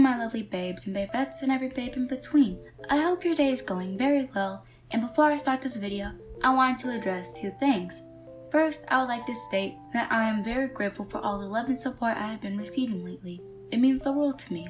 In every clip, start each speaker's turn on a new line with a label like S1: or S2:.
S1: my lovely babes and babettes and every babe in between. I hope your day is going very well, and before I start this video, I wanted to address two things. First, I would like to state that I am very grateful for all the love and support I have been receiving lately. It means the world to me.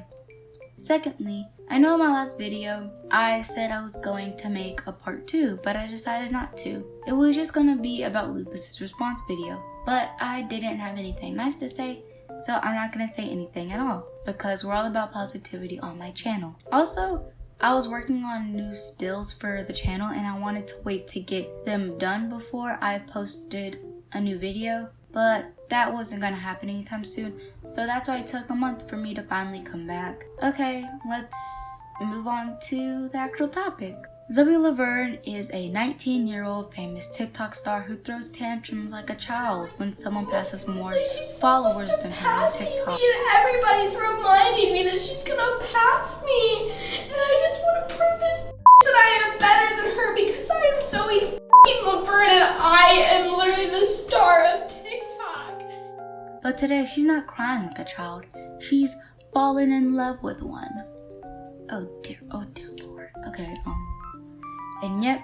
S1: Secondly, I know in my last video, I said I was going to make a part 2, but I decided not to. It was just going to be about Lupus's response video, but I didn't have anything nice to say, so I'm not going to say anything at all, because we're all about positivity on my channel. Also, I was working on new stills for the channel and I wanted to wait to get them done before I posted a new video, but that wasn't going to happen anytime soon, so that's why it took a month for me to finally come back. Okay, let's move on to the actual topic. Zoe Lavern is a 19-year-old famous TikTok star who throws tantrums like a child when someone passes more followers than her on TikTok.
S2: Everybody's reminding me that she's gonna pass me, and I just want to prove this that I am better than her because I am Zoe Lavern and I am literally the star of TikTok.
S1: But today she's not crying like a child. She's fallen in love with one. Oh dear Lord. Okay, and yet,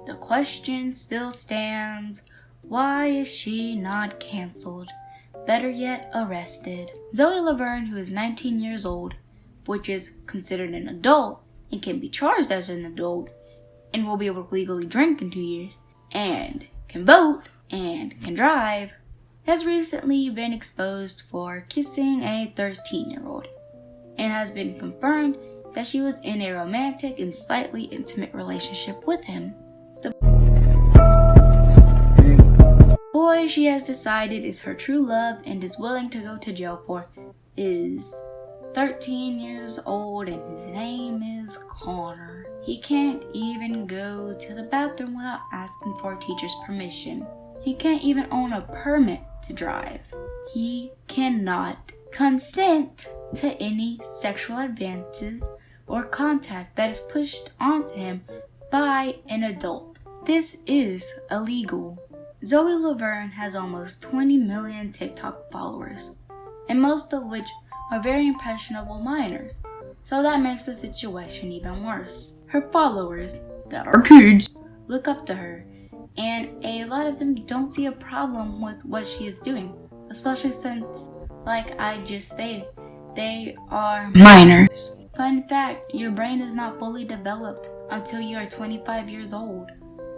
S1: the question still stands, why is she not cancelled? Better yet, arrested. Zoe Lavern, who is 19 years old, which is considered an adult, and can be charged as an adult, and will be able to legally drink in 2 years, and can vote, and can drive, has recently been exposed for kissing a 13-year-old, and has been confirmed that she was in a romantic and slightly intimate relationship with him. The boy she has decided is her true love and is willing to go to jail for is 13 years old and his name is Connor. He can't even go to the bathroom without asking for a teacher's permission. He can't even own a permit to drive. He cannot consent to any sexual advances or contact that is pushed onto him by an adult. This is illegal. Zoe Lavern has almost 20 million TikTok followers, and most of which are very impressionable minors, so that makes the situation even worse. Her followers, that are kids, look up to her, and a lot of them don't see a problem with what she is doing, especially since, like I just stated, they are minors. Fun fact, your brain is not fully developed until you are 25 years old.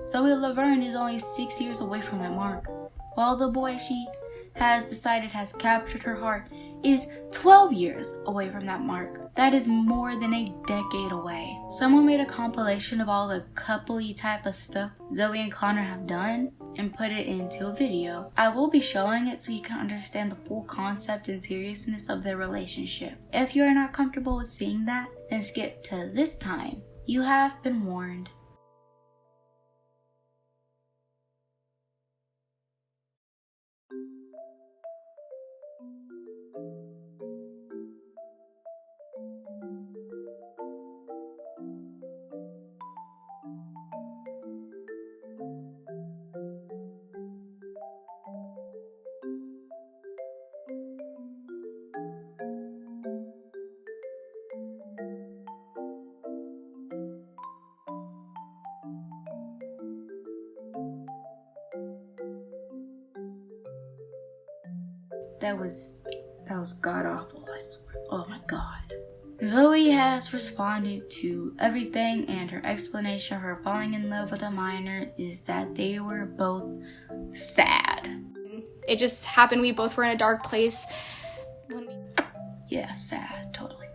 S1: Zoe Lavern is only 6 years away from that mark, while the boy she has decided has captured her heart is 12 years away from that mark. That is more than a decade away. Someone made a compilation of all the coupley type of stuff Zoe and Connor have done and put it into a video. I will be showing it so you can understand the full concept and seriousness of their relationship. If you are not comfortable with seeing that, then skip to this time. You have been warned. That was god awful, I swear. Oh my god. Zoe has responded to everything, and her explanation for her falling in love with a minor is that they were both sad.
S2: It just happened, we both were in a dark place.
S1: Yeah, sad, totally.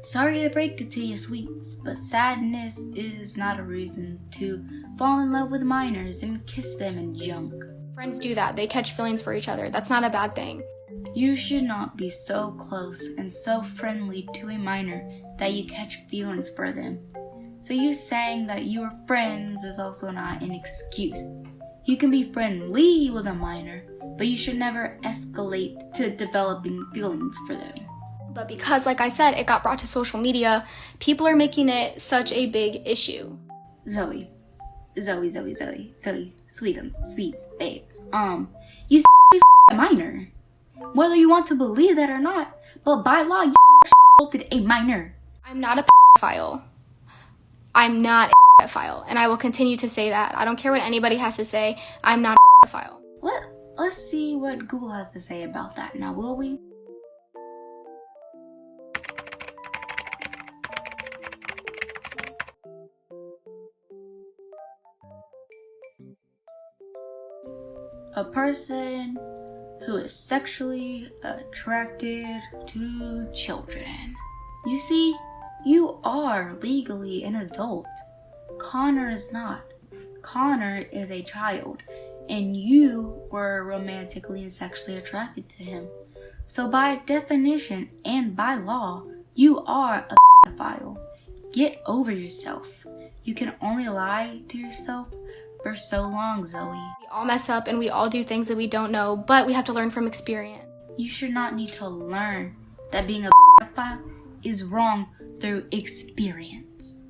S1: Sorry to break it to you, sweets, but sadness is not a reason to fall in love with minors and kiss them and junk.
S2: Friends do that. They catch feelings for each other. That's not a bad thing.
S1: You should not be so close and so friendly to a minor that you catch feelings for them. So you saying that you are friends is also not an excuse. You can be friendly with a minor, but you should never escalate to developing feelings for them.
S2: But because, like I said, it got brought to social media, people are making it such a big issue.
S1: Zoe, sweets, babe. You a minor. Whether you want to believe that or not, but by law, you assaulted a minor.
S2: I'm not a pedophile. I'm not a pedophile, and I will continue to say that. I don't care what anybody has to say. I'm not a pedophile.
S1: Let's see what Google has to say about that now, will we? A person who is sexually attracted to children. You see, you are legally an adult. Connor is not. Connor is a child, and you were romantically and sexually attracted to him. So by definition and by law, you are a pedophile. Get over yourself. You can only lie to yourself for so long, Zoe.
S2: We all mess up and we all do things that we don't know, but we have to learn from experience.
S1: You should not need to learn that being a pedophile is wrong through experience.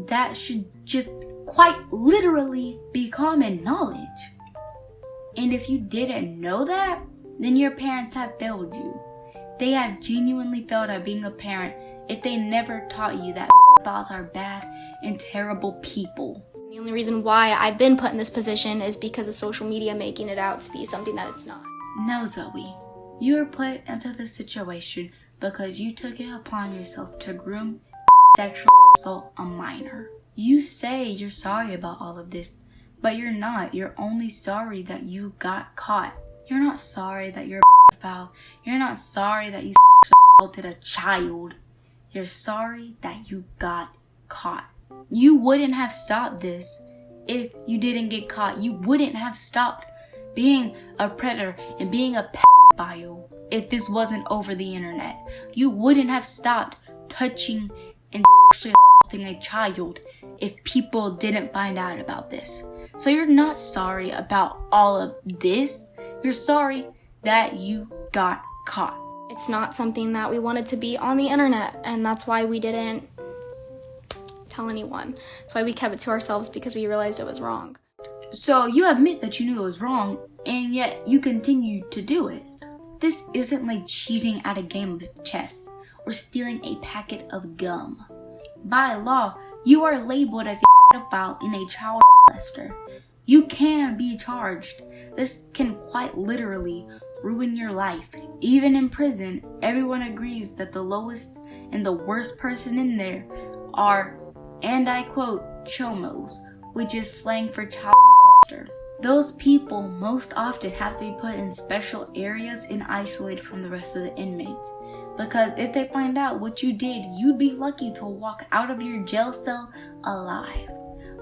S1: That should just quite literally be common knowledge. And if you didn't know that, then your parents have failed you. They have genuinely failed at being a parent if they never taught you that pedophiles are bad and terrible people.
S2: The only reason why I've been put in this position is because of social media making it out to be something that it's not.
S1: No, Zoe. You were put into this situation because you took it upon yourself to groom, sexually assault a minor. You say you're sorry about all of this, but you're not. You're only sorry that you got caught. You're not sorry that you're a pedophile. You're not sorry that you sexually assaulted a child. You're sorry that you got caught. You wouldn't have stopped this if you didn't get caught. You wouldn't have stopped being a predator and being a pedophile if this wasn't over the internet. You wouldn't have stopped touching and sexually assaulting a child if people didn't find out about this. So you're not sorry about all of this. You're sorry that you got caught.
S2: It's not something that we wanted to be on the internet, and that's why we didn't tell anyone. That's why we kept it to ourselves, because we realized it was wrong.
S1: So you admit that you knew it was wrong, and yet you continue to do it. This isn't like cheating at a game of chess or stealing a packet of gum. By law, you are labeled as a pedophile and a child molester. You can be charged. This can quite literally ruin your life. Even in prison, everyone agrees that the lowest and the worst person in there are, and I quote, chomos, which is slang for child molester. Those people most often have to be put in special areas and isolated from the rest of the inmates. Because if they find out what you did, you'd be lucky to walk out of your jail cell alive.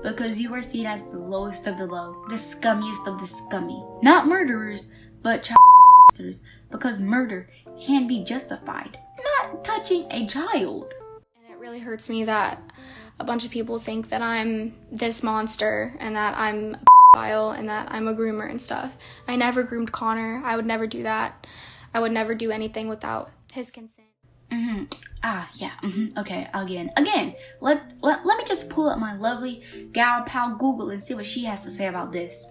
S1: Because you are seen as the lowest of the low, the scummiest of the scummy. Not murderers, but child molesters. Because murder can be justified. Not touching a child.
S2: And it really hurts me that a bunch of people think that I'm this monster and that I'm a pedophile and that I'm a groomer and stuff. I never groomed Connor. I would never do that. I would never do anything without his consent. Okay, again. Let me just pull up my lovely gal pal Google and see what she has to say about this.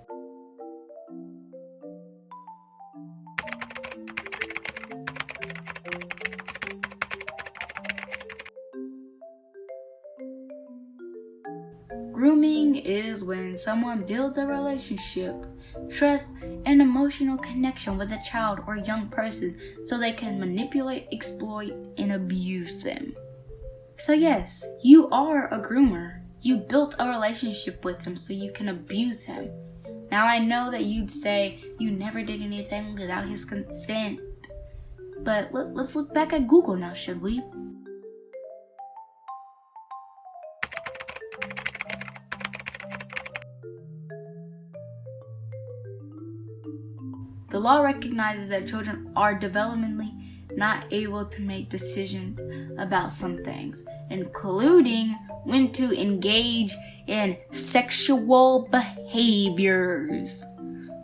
S2: Grooming is when someone builds a relationship, trust, and emotional connection with a child or young person so they can manipulate, exploit, and abuse them. So yes, you are a groomer. You built a relationship with him so you can abuse him. Now I know that you'd say you never did anything without his consent, but let's look back at Google now, should we? The law recognizes that children are developmentally not able to make decisions about some things, including when to engage in sexual behaviors.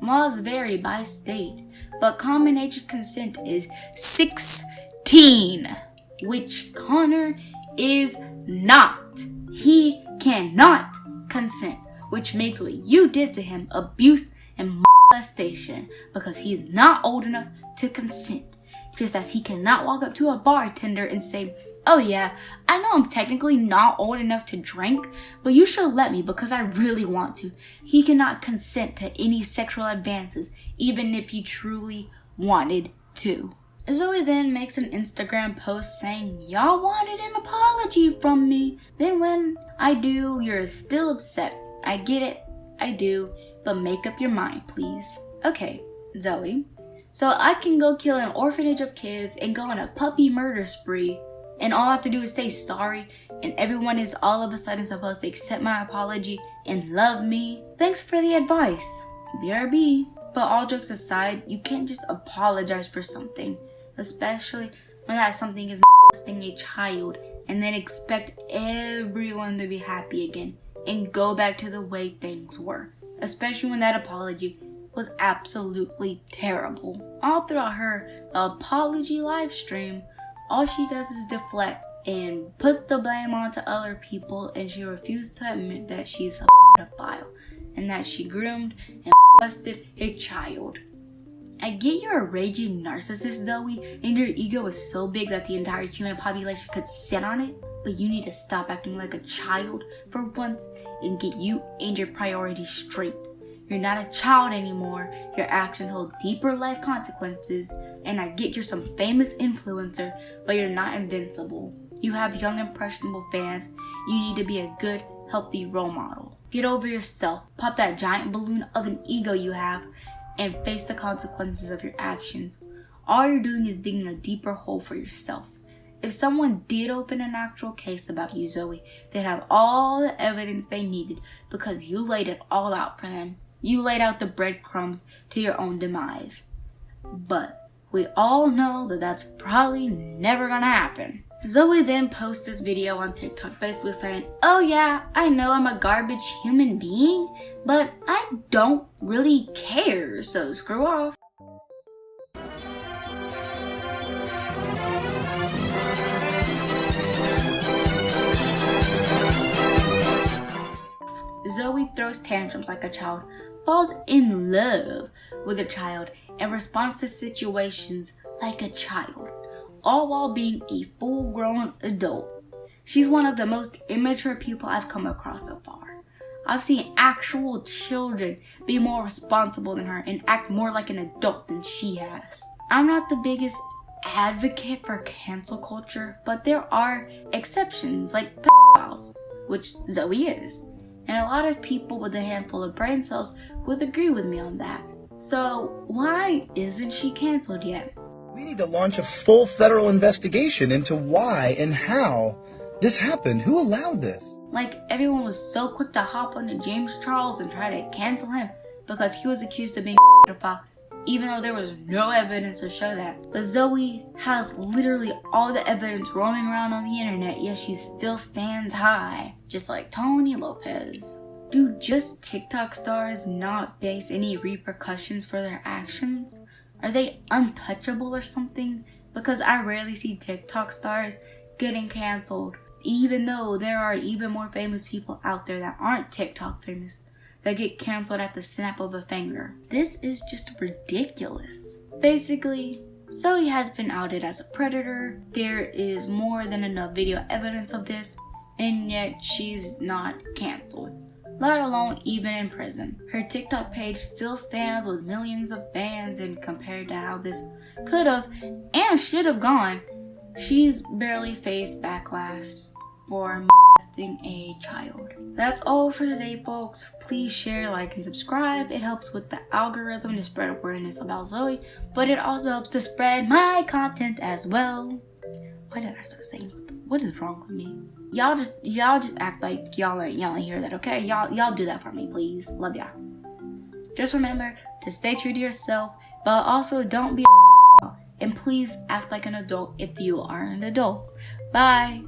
S2: Laws vary by state, but common age of consent is 16, which Connor is not. He cannot consent, which makes what you did to him abuse and molestation, because he's not old enough to consent.
S1: just as he cannot walk up to a bartender and say, "Oh yeah, I know I'm technically not old enough to drink, but you should let me because I really want to." He cannot consent to any sexual advances, even if he truly wanted to. Zoe then makes an Instagram post saying, "Y'all wanted an apology from me. Then when I do, you're still upset. I get it, I do, but make up your mind, please." Okay, Zoe. So I can go kill an orphanage of kids and go on a puppy murder spree, and all I have to do is say sorry, and everyone is all of a sudden supposed to accept my apology and love me? Thanks for the advice. BRB. But all jokes aside, you can't just apologize for something, especially when that something is molesting a child, and then expect everyone to be happy again and go back to the way things were, especially when that apology was absolutely terrible. All throughout her apology live stream, all she does is deflect and put the blame onto other people, and she refused to admit that she's a pedophile and that she groomed and molested a child. I get you're a raging narcissist, Zoe, and your ego is so big that the entire human population could sit on it, but you need to stop acting like a child for once and get you and your priorities straight. You're not a child anymore. Your actions hold deeper life consequences, and I get you're some famous influencer, but you're not invincible. You have young, impressionable fans. You need to be a good, healthy role model. Get over yourself. Pop that giant balloon of an ego you have, and face the consequences of your actions. All you're doing is digging a deeper hole for yourself. If someone did open an actual case about you, Zoe, they'd have all the evidence they needed because you laid it all out for them. You laid out the breadcrumbs to your own demise. But we all know that that's probably never gonna happen. Zoe then posts this video on TikTok basically saying, "Oh yeah, I know I'm a garbage human being, but I don't really care, so screw off." Zoe throws tantrums like a child, falls in love with a child, and responds to situations like a child, all while being a full-grown adult. She's one of the most immature people I've come across so far. I've seen actual children be more responsible than her and act more like an adult than she has. I'm not the biggest advocate for cancel culture, but there are exceptions like pedophiles, which Zoe is. And a lot of people with a handful of brain cells would agree with me on that. So why isn't she canceled yet?
S3: We need to launch a full federal investigation into why and how this happened. Who allowed this?
S1: Like, everyone was so quick to hop onto James Charles and try to cancel him because he was accused of being a pedophile, even though there was no evidence to show that. But Zoe has literally all the evidence roaming around on the internet, yet she still stands high, just like Tony Lopez. Do just TikTok stars not face any repercussions for their actions? Are they untouchable or something? Because I rarely see TikTok stars getting canceled, even though there are even more famous people out there that aren't TikTok famous that get canceled at the snap of a finger. This is just ridiculous. Basically, Zoe has been outed as a predator. There is more than enough video evidence of this, and yet she's not canceled, let alone even in prison. Her TikTok page still stands with millions of fans, and compared to how this could have and should have gone, she's barely faced backlash for molesting a child. That's all for today, folks. Please share, like, and subscribe. It helps with the algorithm to spread awareness about Zoe, but it also helps to spread my content as well. Why did I start saying something? What is wrong with me? Y'all just act like y'all ain't hear that, okay? Y'all do that for me, please. Love y'all. Just remember to stay true to yourself, but also don't be a and please act like an adult if you are an adult. Bye.